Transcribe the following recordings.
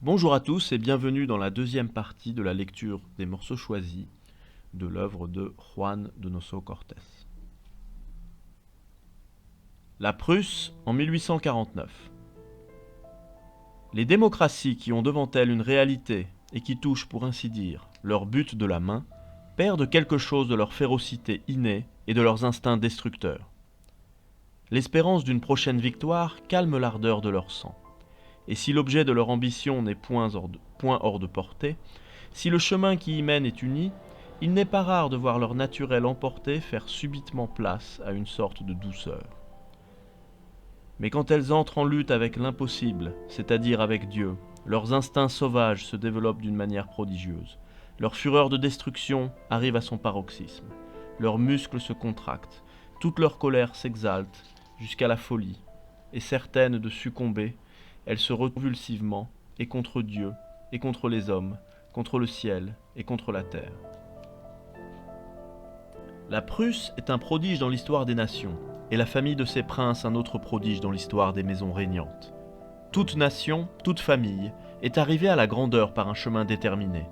Bonjour à tous et bienvenue dans la deuxième partie de la lecture des morceaux choisis de l'œuvre de Juan Donoso Cortés. La Prusse en 1849. Les démocraties qui ont devant elles une réalité et qui touchent, pour ainsi dire, leur but de la main, perdent quelque chose de leur férocité innée et de leurs instincts destructeurs. L'espérance d'une prochaine victoire calme l'ardeur de leur sang. Et si l'objet de leur ambition n'est point hors de portée, si le chemin qui y mène est uni, il n'est pas rare de voir leur naturel emporté faire subitement place à une sorte de douceur. Mais quand elles entrent en lutte avec l'impossible, c'est-à-dire avec Dieu, leurs instincts sauvages se développent d'une manière prodigieuse. Leur fureur de destruction arrive à son paroxysme. Leurs muscles se contractent, toute leur colère s'exalte jusqu'à la folie, et certaines de succomber, elles se revulsivement, et contre Dieu, et contre les hommes, contre le ciel, et contre la terre. La Prusse est un prodige dans l'histoire des nations, et la famille de ses princes un autre prodige dans l'histoire des maisons régnantes. Toute nation, toute famille, est arrivée à la grandeur par un chemin déterminé.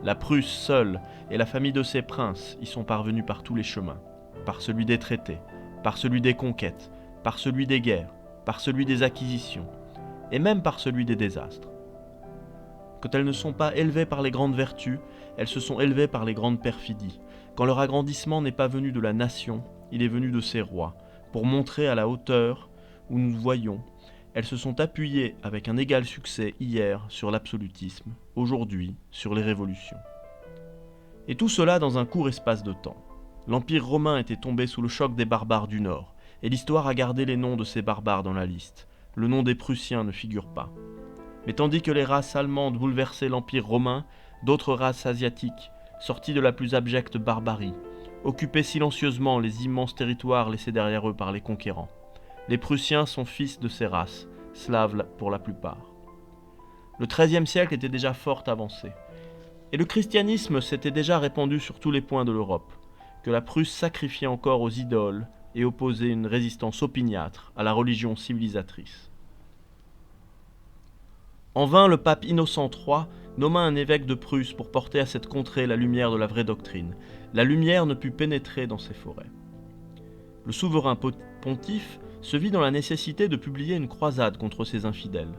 La Prusse seule et la famille de ses princes y sont parvenus par tous les chemins, par celui des traités, par celui des conquêtes, par celui des guerres, par celui des acquisitions, et même par celui des désastres. Quand elles ne sont pas élevées par les grandes vertus, elles se sont élevées par les grandes perfidies. Quand leur agrandissement n'est pas venu de la nation, il est venu de ses rois. Pour montrer à la hauteur où nous voyons, elles se sont appuyées avec un égal succès hier sur l'absolutisme, aujourd'hui sur les révolutions. Et tout cela dans un court espace de temps. L'Empire romain était tombé sous le choc des barbares du Nord, et l'histoire a gardé les noms de ces barbares dans la liste. Le nom des Prussiens ne figure pas. Mais tandis que les races allemandes bouleversaient l'Empire romain, d'autres races asiatiques, sorties de la plus abjecte barbarie, occupaient silencieusement les immenses territoires laissés derrière eux par les conquérants. Les Prussiens sont fils de ces races, slaves pour la plupart. Le XIIIe siècle était déjà fort avancé, et le christianisme s'était déjà répandu sur tous les points de l'Europe, que la Prusse sacrifiait encore aux idoles et opposait une résistance opiniâtre à la religion civilisatrice. En vain, le pape Innocent III nomma un évêque de Prusse pour porter à cette contrée la lumière de la vraie doctrine. La lumière ne put pénétrer dans ces forêts. Le souverain pontife se vit dans la nécessité de publier une croisade contre ces infidèles.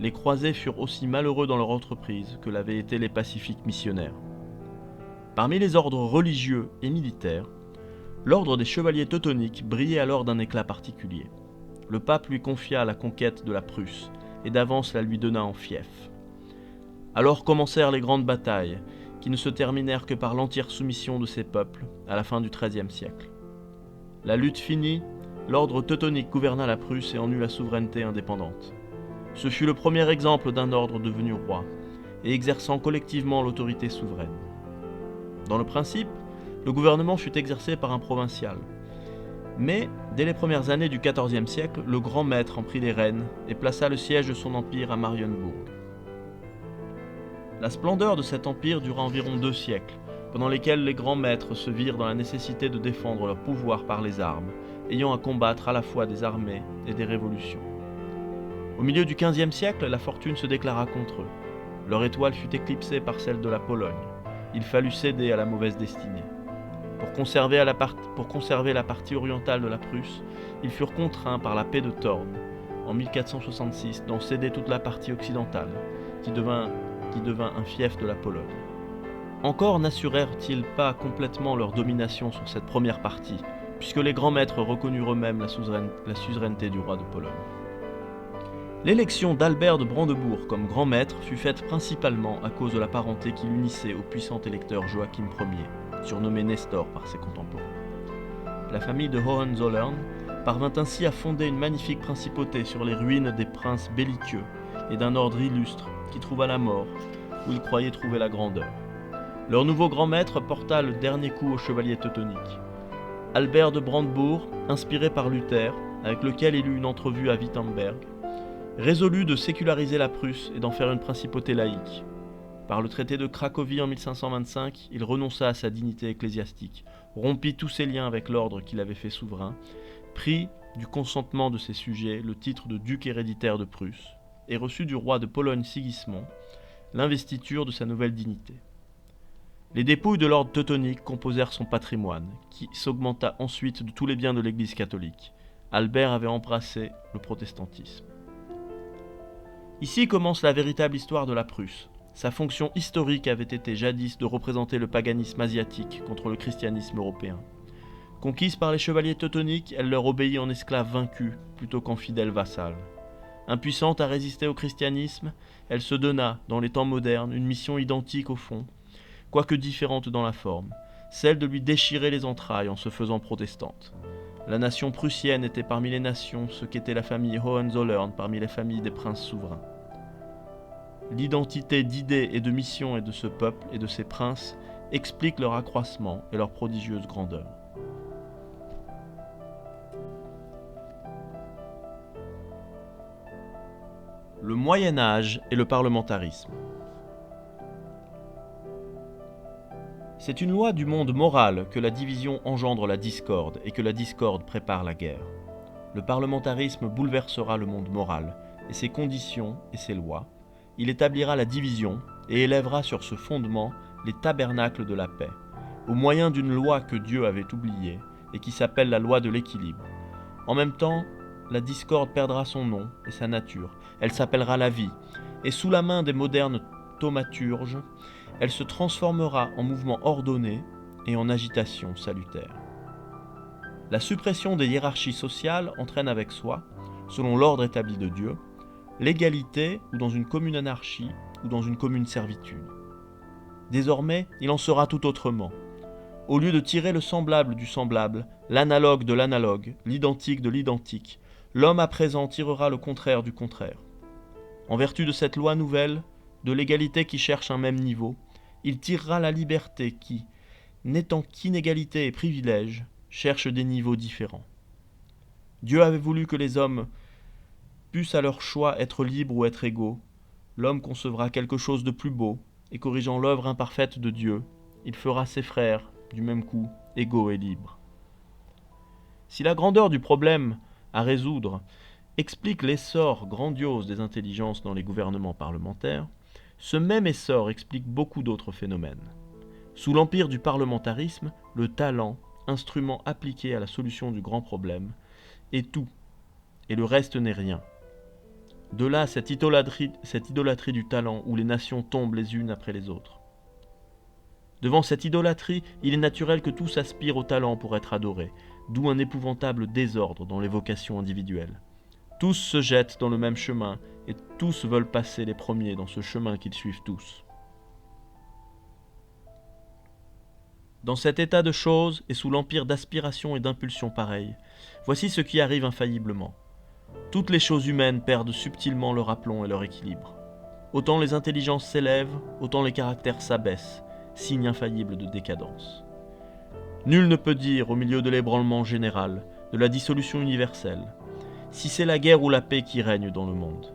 Les croisés furent aussi malheureux dans leur entreprise que l'avaient été les pacifiques missionnaires. Parmi les ordres religieux et militaires, l'ordre des chevaliers teutoniques brillait alors d'un éclat particulier. Le pape lui confia la conquête de la Prusse, et d'avance la lui donna en fief. Alors commencèrent les grandes batailles, qui ne se terminèrent que par l'entière soumission de ces peuples à la fin du XIIIe siècle. La lutte finie, l'ordre teutonique gouverna la Prusse et en eut la souveraineté indépendante. Ce fut le premier exemple d'un ordre devenu roi, et exerçant collectivement l'autorité souveraine. Dans le principe, le gouvernement fut exercé par un provincial. Mais, dès les premières années du XIVe siècle, le grand maître en prit les rênes et plaça le siège de son empire à Marienbourg. La splendeur de cet empire dura environ 2 siècles, pendant lesquels les grands maîtres se virent dans la nécessité de défendre leur pouvoir par les armes, ayant à combattre à la fois des armées et des révolutions. Au milieu du XVe siècle, la fortune se déclara contre eux. Leur étoile fut éclipsée par celle de la Pologne. Il fallut céder à la mauvaise destinée. Pour conserver la partie orientale de la Prusse, ils furent contraints par la paix de Thorn, en 1466, d'en céder toute la partie occidentale, qui devint un fief de la Pologne. Encore n'assurèrent-ils pas complètement leur domination sur cette première partie, puisque les grands maîtres reconnurent eux-mêmes la suzeraineté du roi de Pologne. L'élection d'Albert de Brandebourg comme grand maître fut faite principalement à cause de la parenté qui l'unissait au puissant électeur Joachim Ier, surnommé Nestor par ses contemporains. La famille de Hohenzollern parvint ainsi à fonder une magnifique principauté sur les ruines des princes belliqueux et d'un ordre illustre qui trouva la mort où il croyait trouver la grandeur. Leur nouveau grand maître porta le dernier coup aux chevaliers teutoniques. Albert de Brandebourg, inspiré par Luther, avec lequel il eut une entrevue à Wittenberg, résolut de séculariser la Prusse et d'en faire une principauté laïque. Par le traité de Cracovie en 1525, il renonça à sa dignité ecclésiastique, rompit tous ses liens avec l'ordre qui l'avait fait souverain, prit, du consentement de ses sujets, le titre de duc héréditaire de Prusse, et reçut du roi de Pologne Sigismond l'investiture de sa nouvelle dignité. Les dépouilles de l'ordre teutonique composèrent son patrimoine, qui s'augmenta ensuite de tous les biens de l'Église catholique. Albert avait embrassé le protestantisme. Ici commence la véritable histoire de la Prusse. Sa fonction historique avait été jadis de représenter le paganisme asiatique contre le christianisme européen. Conquise par les chevaliers teutoniques, elle leur obéit en esclaves vaincus plutôt qu'en fidèles vassals. Impuissante à résister au christianisme, elle se donna, dans les temps modernes, une mission identique au fond, quoique différente dans la forme, celle de lui déchirer les entrailles en se faisant protestante. La nation prussienne était parmi les nations ce qu'était la famille Hohenzollern parmi les familles des princes souverains. L'identité d'idées et de mission et de ce peuple et de ses princes explique leur accroissement et leur prodigieuse grandeur. Le Moyen Âge et le parlementarisme. C'est une loi du monde moral que la division engendre la discorde et que la discorde prépare la guerre. Le parlementarisme bouleversera le monde moral et ses conditions et ses lois. Il établira la division et élèvera sur ce fondement les tabernacles de la paix, au moyen d'une loi que Dieu avait oubliée et qui s'appelle la loi de l'équilibre. En même temps, la discorde perdra son nom et sa nature. Elle s'appellera la vie, et sous la main des modernes thaumaturges, elle se transformera en mouvement ordonné et en agitation salutaire. La suppression des hiérarchies sociales entraîne avec soi, selon l'ordre établi de Dieu, l'égalité ou dans une commune anarchie ou dans une commune servitude. Désormais, il en sera tout autrement. Au lieu de tirer le semblable du semblable, l'analogue de l'analogue, l'identique de l'identique, l'homme à présent tirera le contraire du contraire. En vertu de cette loi nouvelle, de l'égalité qui cherche un même niveau, il tirera la liberté qui, n'étant qu'inégalité et privilège, cherche des niveaux différents. Dieu avait voulu que les hommes puissent à leur choix être libres ou être égaux. L'homme concevra quelque chose de plus beau, et corrigeant l'œuvre imparfaite de Dieu, il fera ses frères, du même coup, égaux et libres. Si la grandeur du problème à résoudre explique l'essor grandiose des intelligences dans les gouvernements parlementaires, ce même essor explique beaucoup d'autres phénomènes. Sous l'empire du parlementarisme, le talent, instrument appliqué à la solution du grand problème, est tout, et le reste n'est rien. De là cette idolâtrie du talent où les nations tombent les unes après les autres. Devant cette idolâtrie, il est naturel que tous aspirent au talent pour être adorés, d'où un épouvantable désordre dans les vocations individuelles. Tous se jettent dans le même chemin, et tous veulent passer les premiers dans ce chemin qu'ils suivent tous. Dans cet état de choses, et sous l'empire d'aspirations et d'impulsions pareilles, voici ce qui arrive infailliblement. Toutes les choses humaines perdent subtilement leur aplomb et leur équilibre. Autant les intelligences s'élèvent, autant les caractères s'abaissent, signe infaillible de décadence. Nul ne peut dire, au milieu de l'ébranlement général, de la dissolution universelle, si c'est la guerre ou la paix qui règne dans le monde.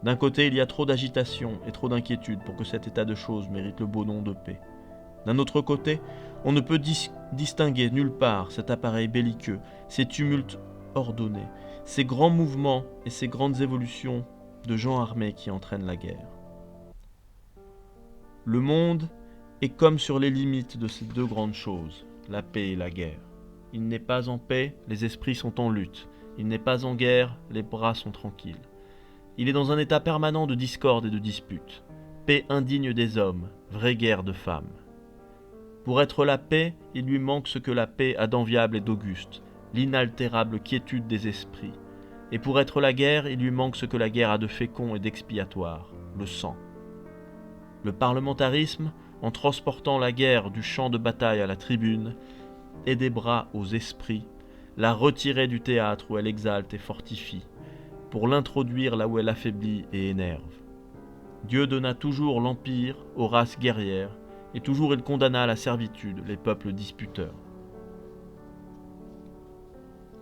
D'un côté, il y a trop d'agitation et trop d'inquiétude pour que cet état de choses mérite le beau nom de paix. D'un autre côté, on ne peut distinguer nulle part cet appareil belliqueux, ces tumultes ordonnés, ces grands mouvements et ces grandes évolutions de gens armés qui entraînent la guerre. Le monde est comme sur les limites de ces deux grandes choses, la paix et la guerre. Il n'est pas en paix, les esprits sont en lutte. Il n'est pas en guerre, les bras sont tranquilles. Il est dans un état permanent de discorde et de dispute. Paix indigne des hommes, vraie guerre de femmes. Pour être la paix, il lui manque ce que la paix a d'enviable et d'auguste, l'inaltérable quiétude des esprits. Et pour être la guerre, il lui manque ce que la guerre a de fécond et d'expiatoire, le sang. Le parlementarisme, en transportant la guerre du champ de bataille à la tribune, et des bras aux esprits, la retirer du théâtre où elle exalte et fortifie, pour l'introduire là où elle affaiblit et énerve. Dieu donna toujours l'empire aux races guerrières, et toujours il condamna à la servitude les peuples disputeurs.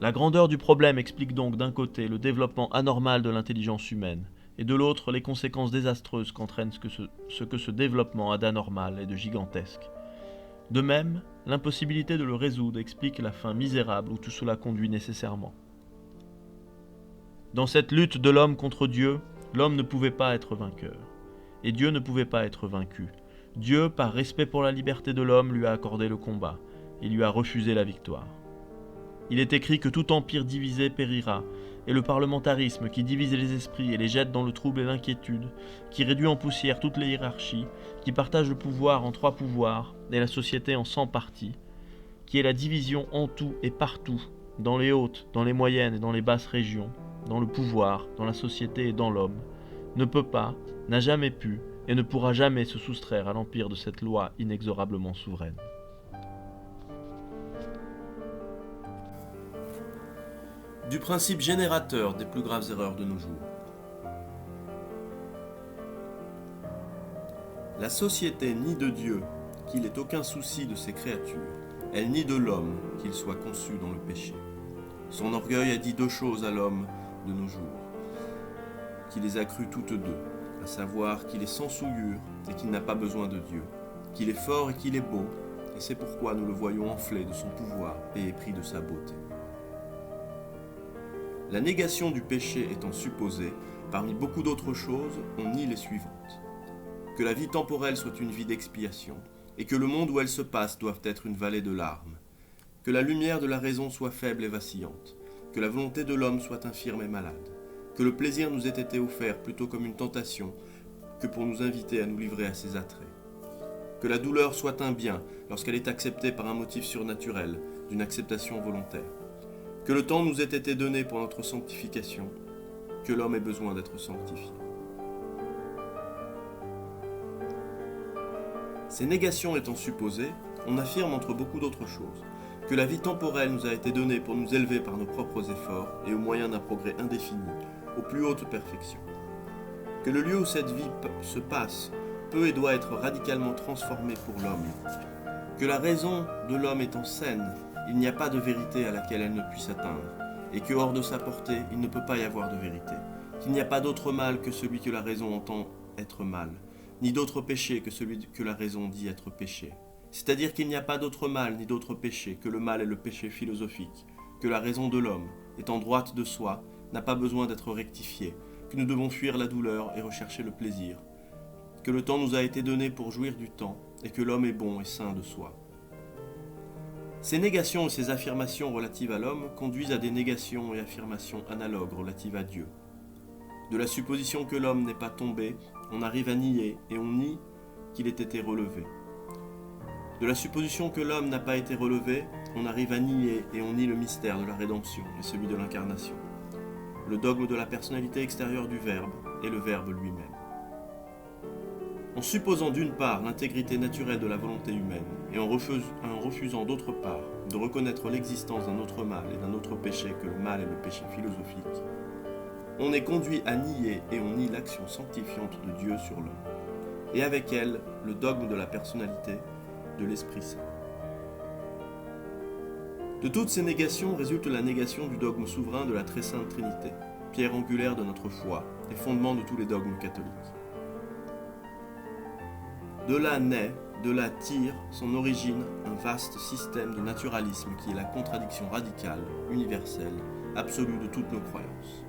La grandeur du problème explique donc d'un côté le développement anormal de l'intelligence humaine, et de l'autre les conséquences désastreuses qu'entraîne ce que ce développement a d'anormal et de gigantesque. De même, l'impossibilité de le résoudre explique la fin misérable où tout cela conduit nécessairement. Dans cette lutte de l'homme contre Dieu, L'homme ne pouvait pas être vainqueur. Et Dieu ne pouvait pas être vaincu. Dieu, par respect pour la liberté de l'homme, lui a accordé le combat. Il lui a refusé la victoire. Il est écrit que tout empire divisé périra, et le parlementarisme qui divise les esprits et les jette dans le trouble et l'inquiétude, qui réduit en poussière toutes les hiérarchies, qui partage le pouvoir en 3 pouvoirs et la société en 100 parties, qui est la division en tout et partout, dans les hautes, dans les moyennes et dans les basses régions, dans le pouvoir, dans la société et dans l'homme, ne peut pas, n'a jamais pu et ne pourra jamais se soustraire à l'empire de cette loi inexorablement souveraine. Du principe générateur des plus graves erreurs de nos jours. La société nie de Dieu qu'il ait aucun souci de ses créatures, elle nie de l'homme qu'il soit conçu dans le péché. Son orgueil a dit 2 choses à l'homme de nos jours, qui les a crues toutes 2, à savoir qu'il est sans souillure et qu'il n'a pas besoin de Dieu, qu'il est fort et qu'il est beau, et c'est pourquoi nous le voyons enflé de son pouvoir et épris de sa beauté. La négation du péché étant supposée, parmi beaucoup d'autres choses, on nie les suivantes. Que la vie temporelle soit une vie d'expiation, et que le monde où elle se passe doive être une vallée de larmes. Que la lumière de la raison soit faible et vacillante, que la volonté de l'homme soit infirme et malade, que le plaisir nous ait été offert plutôt comme une tentation que pour nous inviter à nous livrer à ses attraits. Que la douleur soit un bien lorsqu'elle est acceptée par un motif surnaturel, d'une acceptation volontaire. Que le temps nous ait été donné pour notre sanctification, que l'homme ait besoin d'être sanctifié. Ces négations étant supposées, on affirme entre beaucoup d'autres choses que la vie temporelle nous a été donnée pour nous élever par nos propres efforts et au moyen d'un progrès indéfini, aux plus hautes perfections. Que le lieu où cette vie se passe peut et doit être radicalement transformé pour l'homme. Que la raison de l'homme étant saine, il n'y a pas de vérité à laquelle elle ne puisse atteindre, et que hors de sa portée, il ne peut pas y avoir de vérité, qu'il n'y a pas d'autre mal que celui que la raison entend être mal, ni d'autre péché que celui que la raison dit être péché. C'est-à-dire qu'il n'y a pas d'autre mal ni d'autre péché que le mal et le péché philosophique, que la raison de l'homme, étant droite de soi, n'a pas besoin d'être rectifiée, que nous devons fuir la douleur et rechercher le plaisir, que le temps nous a été donné pour jouir du temps, et que l'homme est bon et saint de soi. Ces négations et ces affirmations relatives à l'homme conduisent à des négations et affirmations analogues relatives à Dieu. De la supposition que l'homme n'est pas tombé, on arrive à nier et on nie qu'il ait été relevé. De la supposition que l'homme n'a pas été relevé, on arrive à nier et on nie le mystère de la rédemption et celui de l'incarnation, le dogme de la personnalité extérieure du Verbe et le Verbe lui-même. En supposant d'une part l'intégrité naturelle de la volonté humaine et en refusant d'autre part de reconnaître l'existence d'un autre mal et d'un autre péché que le mal et le péché philosophique, on est conduit à nier et on nie l'action sanctifiante de Dieu sur l'homme, et avec elle le dogme de la personnalité de l'Esprit Saint. De toutes ces négations résulte la négation du dogme souverain de la très sainte Trinité, pierre angulaire de notre foi et fondement de tous les dogmes catholiques. De là naît, de là tire son origine un vaste système de naturalisme qui est la contradiction radicale, universelle, absolue de toutes nos croyances.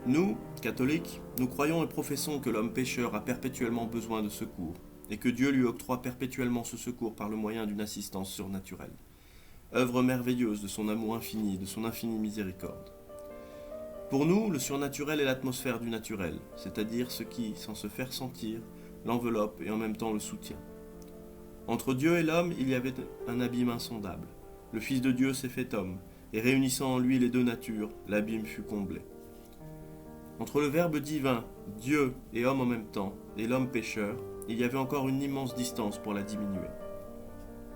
Nous, catholiques, nous croyons et professons que l'homme pécheur a perpétuellement besoin de secours, et que Dieu lui octroie perpétuellement ce secours par le moyen d'une assistance surnaturelle, œuvre merveilleuse de son amour infini et de son infinie miséricorde. Pour nous, le surnaturel est l'atmosphère du naturel, c'est-à-dire ce qui, sans se faire sentir, l'enveloppe et en même temps le soutient. Entre Dieu et l'homme, il y avait un abîme insondable. Le Fils de Dieu s'est fait homme, et réunissant en lui les 2 natures, l'abîme fut comblé. Entre le Verbe divin, Dieu et homme en même temps, et l'homme pécheur, il y avait encore une immense distance pour la diminuer.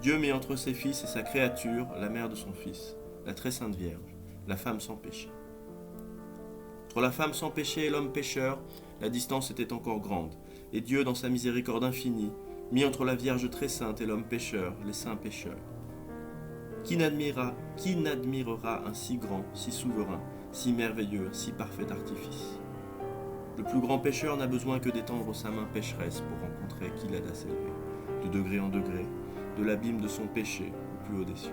Dieu mit entre ses fils et sa créature la mère de son Fils, la très sainte Vierge, la femme sans péché. Entre la femme sans péché et l'homme pécheur, la distance était encore grande, et Dieu, dans sa miséricorde infinie, mit entre la Vierge très sainte et l'homme pécheur, les saints pécheurs. Qui n'admirera un si grand, si souverain, si merveilleux, si parfait artifice? Le plus grand pécheur n'a besoin que d'étendre sa main pécheresse pour rencontrer qui l'aide à s'élever, de degré en degré, de l'abîme de son péché au plus haut des cieux.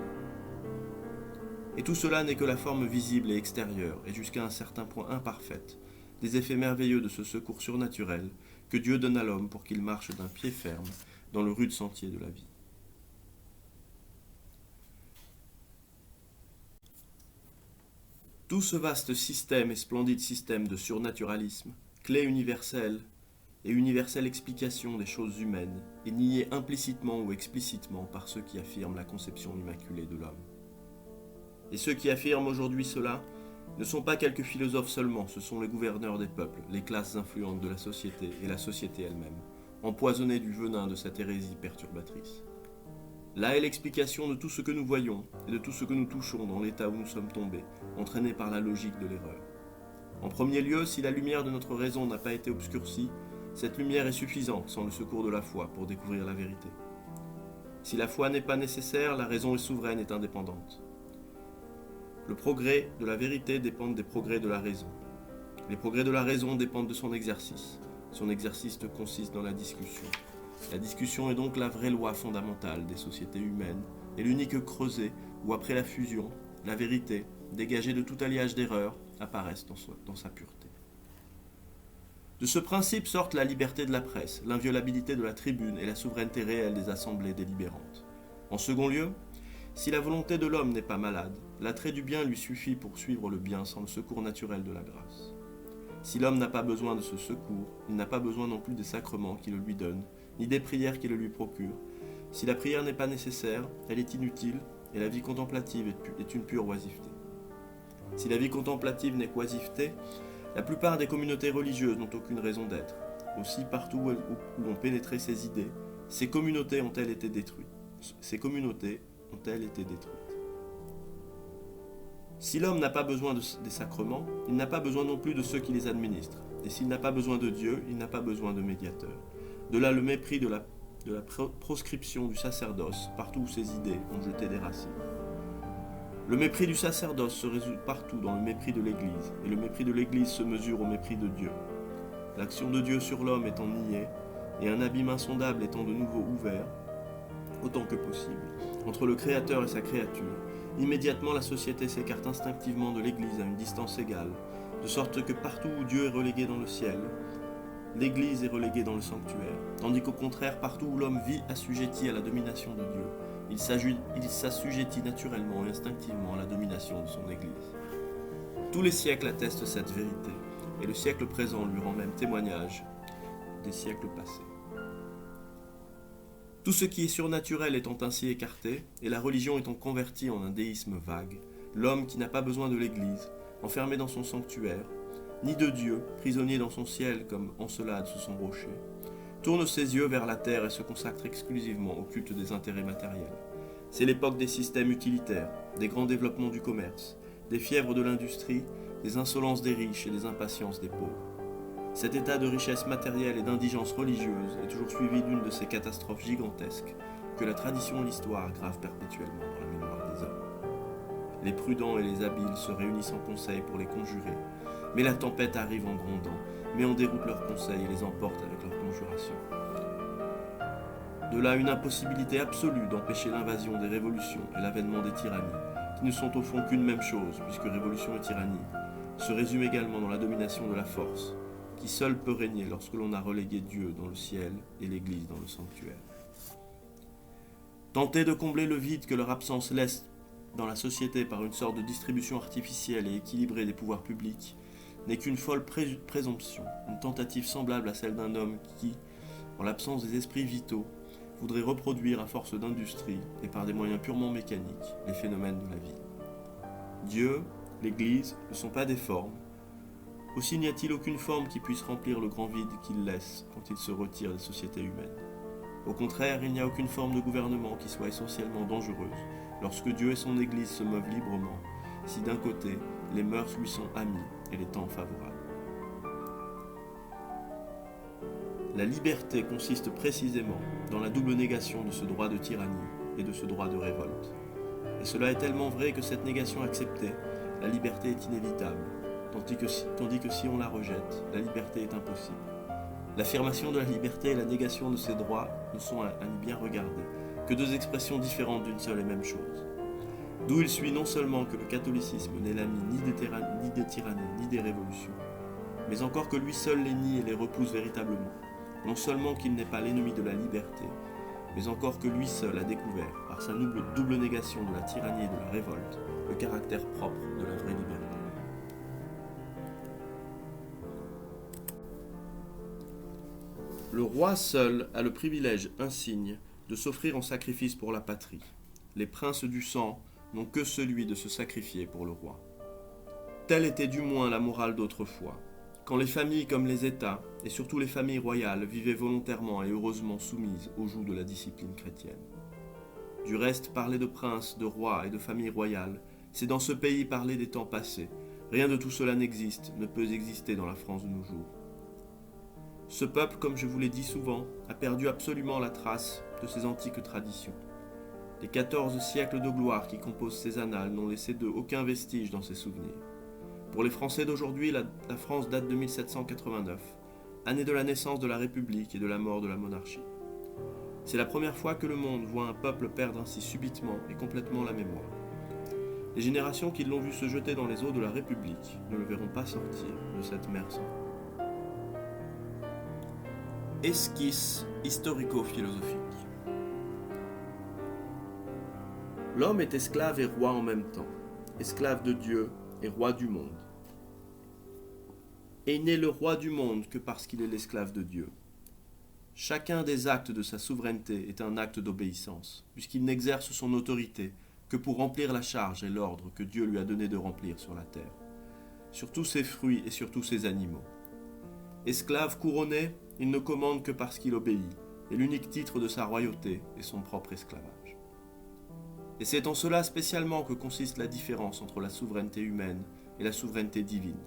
Et tout cela n'est que la forme visible et extérieure, et jusqu'à un certain point imparfaite, des effets merveilleux de ce secours surnaturel que Dieu donne à l'homme pour qu'il marche d'un pied ferme dans le rude sentier de la vie. Tout ce vaste système et splendide système de surnaturalisme, clé universelle et universelle explication des choses humaines, est nié implicitement ou explicitement par ceux qui affirment la conception immaculée de l'homme. Et ceux qui affirment aujourd'hui cela ne sont pas quelques philosophes seulement, ce sont les gouverneurs des peuples, les classes influentes de la société et la société elle-même, empoisonnés du venin de cette hérésie perturbatrice. Là est l'explication de tout ce que nous voyons et de tout ce que nous touchons dans l'état où nous sommes tombés, entraînés par la logique de l'erreur. En premier lieu, si la lumière de notre raison n'a pas été obscurcie, cette lumière est suffisante sans le secours de la foi pour découvrir la vérité. Si la foi n'est pas nécessaire, la raison est souveraine et indépendante. Le progrès de la vérité dépend des progrès de la raison. Les progrès de la raison dépendent de son exercice. Son exercice consiste dans la discussion. La discussion est donc la vraie loi fondamentale des sociétés humaines et l'unique creuset où, après la fusion, la vérité, dégagée de tout alliage d'erreur, apparaisse dans sa pureté. De ce principe sortent la liberté de la presse, l'inviolabilité de la tribune et la souveraineté réelle des assemblées délibérantes. En second lieu, si la volonté de l'homme n'est pas malade, l'attrait du bien lui suffit pour suivre le bien sans le secours naturel de la grâce. Si l'homme n'a pas besoin de ce secours, il n'a pas besoin non plus des sacrements qui le lui donnent, ni des prières qui le lui procurent. Si la prière n'est pas nécessaire, elle est inutile, et la vie contemplative est une pure oisiveté. Si la vie contemplative n'est qu'oisiveté, la plupart des communautés religieuses n'ont aucune raison d'être. Aussi, partout où ont pénétré ces idées, ces communautés ont-elles été détruites. Si l'homme n'a pas besoin des sacrements, il n'a pas besoin non plus de ceux qui les administrent. Et s'il n'a pas besoin de Dieu, il n'a pas besoin de médiateur. De là le mépris de la proscription du sacerdoce, partout où ces idées ont jeté des racines. Le mépris du sacerdoce se résout partout dans le mépris de l'Église, et le mépris de l'Église se mesure au mépris de Dieu. L'action de Dieu sur l'homme étant niée, et un abîme insondable étant de nouveau ouvert, autant que possible, entre le Créateur et sa créature, immédiatement la société s'écarte instinctivement de l'Église à une distance égale, de sorte que partout où Dieu est relégué dans le ciel, l'Église est reléguée dans le sanctuaire, tandis qu'au contraire, partout où l'homme vit assujetti à la domination de Dieu, il s'assujettit naturellement et instinctivement à la domination de son Église. Tous les siècles attestent cette vérité, et le siècle présent lui rend même témoignage des siècles passés. Tout ce qui est surnaturel étant ainsi écarté, et la religion étant convertie en un déisme vague, l'homme qui n'a pas besoin de l'Église, enfermé dans son sanctuaire, ni de Dieu, prisonnier dans son ciel comme Encelade sous son rocher, tourne ses yeux vers la terre et se consacre exclusivement au culte des intérêts matériels. C'est l'époque des systèmes utilitaires, des grands développements du commerce, des fièvres de l'industrie, des insolences des riches et des impatiences des pauvres. Cet état de richesse matérielle et d'indigence religieuse est toujours suivi d'une de ces catastrophes gigantesques que la tradition et l'histoire gravent perpétuellement dans la mémoire des hommes. Les prudents et les habiles se réunissent en conseil pour les conjurer, mais la tempête arrive en grondant, met en déroute leurs conseils et les emporte avec leurs conjurations. De là une impossibilité absolue d'empêcher l'invasion des révolutions et l'avènement des tyrannies, qui ne sont au fond qu'une même chose, puisque révolution et tyrannie se résument également dans la domination de la force, qui seule peut régner lorsque l'on a relégué Dieu dans le ciel et l'Église dans le sanctuaire. Tenter de combler le vide que leur absence laisse dans la société par une sorte de distribution artificielle et équilibrée des pouvoirs publics n'est qu'une folle présomption, une tentative semblable à celle d'un homme qui, en l'absence des esprits vitaux, voudrait reproduire à force d'industrie et par des moyens purement mécaniques les phénomènes de la vie. Dieu, l'Église ne sont pas des formes. Aussi n'y a-t-il aucune forme qui puisse remplir le grand vide qu'il laisse quand il se retire des sociétés humaines. Au contraire, il n'y a aucune forme de gouvernement qui soit essentiellement dangereuse lorsque Dieu et son Église se meuvent librement, si d'un côté, les mœurs lui sont amies et les temps favorables. La liberté consiste précisément dans la double négation de ce droit de tyrannie et de ce droit de révolte. Et cela est tellement vrai que cette négation acceptée, la liberté est inévitable, tandis que si on la rejette, la liberté est impossible. L'affirmation de la liberté et la négation de ses droits ne sont, à y bien regarder, que deux expressions différentes d'une seule et même chose. D'où il suit non seulement que le catholicisme n'est l'ami ni des tyrannies ni des révolutions, mais encore que lui seul les nie et les repousse véritablement. Non seulement qu'il n'est pas l'ennemi de la liberté, mais encore que lui seul a découvert, par sa double négation de la tyrannie et de la révolte, le caractère propre de la vraie liberté. Le roi seul a le privilège insigne de s'offrir en sacrifice pour la patrie. Les princes du sang n'ont que celui de se sacrifier pour le roi. Telle était du moins la morale d'autrefois, quand les familles comme les États, et surtout les familles royales, vivaient volontairement et heureusement soumises au joug de la discipline chrétienne. Du reste, parler de princes, de rois et de familles royales, c'est dans ce pays parler des temps passés. Rien de tout cela n'existe, ne peut exister dans la France de nos jours. Ce peuple, comme je vous l'ai dit souvent, a perdu absolument la trace de ses antiques traditions. Les 14 siècles de gloire qui composent ses annales n'ont laissé d'eux aucun vestige dans ses souvenirs. Pour les Français d'aujourd'hui, la France date de 1789, année de la naissance de la République et de la mort de la monarchie. C'est la première fois que le monde voit un peuple perdre ainsi subitement et complètement la mémoire. Les générations qui l'ont vu se jeter dans les eaux de la République ne le verront pas sortir de cette mer sans fond. Esquisse historico-philosophique. L'homme est esclave et roi en même temps, esclave de Dieu et roi du monde. Et il n'est le roi du monde que parce qu'il est l'esclave de Dieu. Chacun des actes de sa souveraineté est un acte d'obéissance, puisqu'il n'exerce son autorité que pour remplir la charge et l'ordre que Dieu lui a donné de remplir sur la terre, sur tous ses fruits et sur tous ses animaux. Esclave couronné, il ne commande que parce qu'il obéit, et l'unique titre de sa royauté est son propre esclavage. Et c'est en cela spécialement que consiste la différence entre la souveraineté humaine et la souveraineté divine.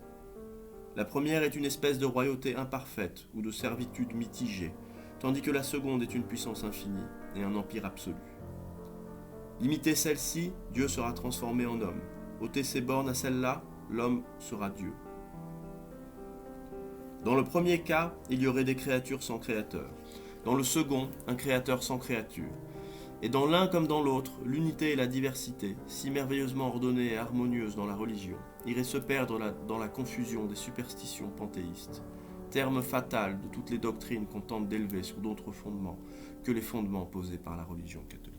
La première est une espèce de royauté imparfaite ou de servitude mitigée, tandis que la seconde est une puissance infinie et un empire absolu. Limiter celle-ci, Dieu sera transformé en homme. Ôter ses bornes à celle-là, l'homme sera Dieu. Dans le premier cas, il y aurait des créatures sans créateur. Dans le second, un créateur sans créature. Et dans l'un comme dans l'autre, l'unité et la diversité, si merveilleusement ordonnées et harmonieuses dans la religion, iraient se perdre dans la confusion des superstitions panthéistes, terme fatal de toutes les doctrines qu'on tente d'élever sur d'autres fondements que les fondements posés par la religion catholique.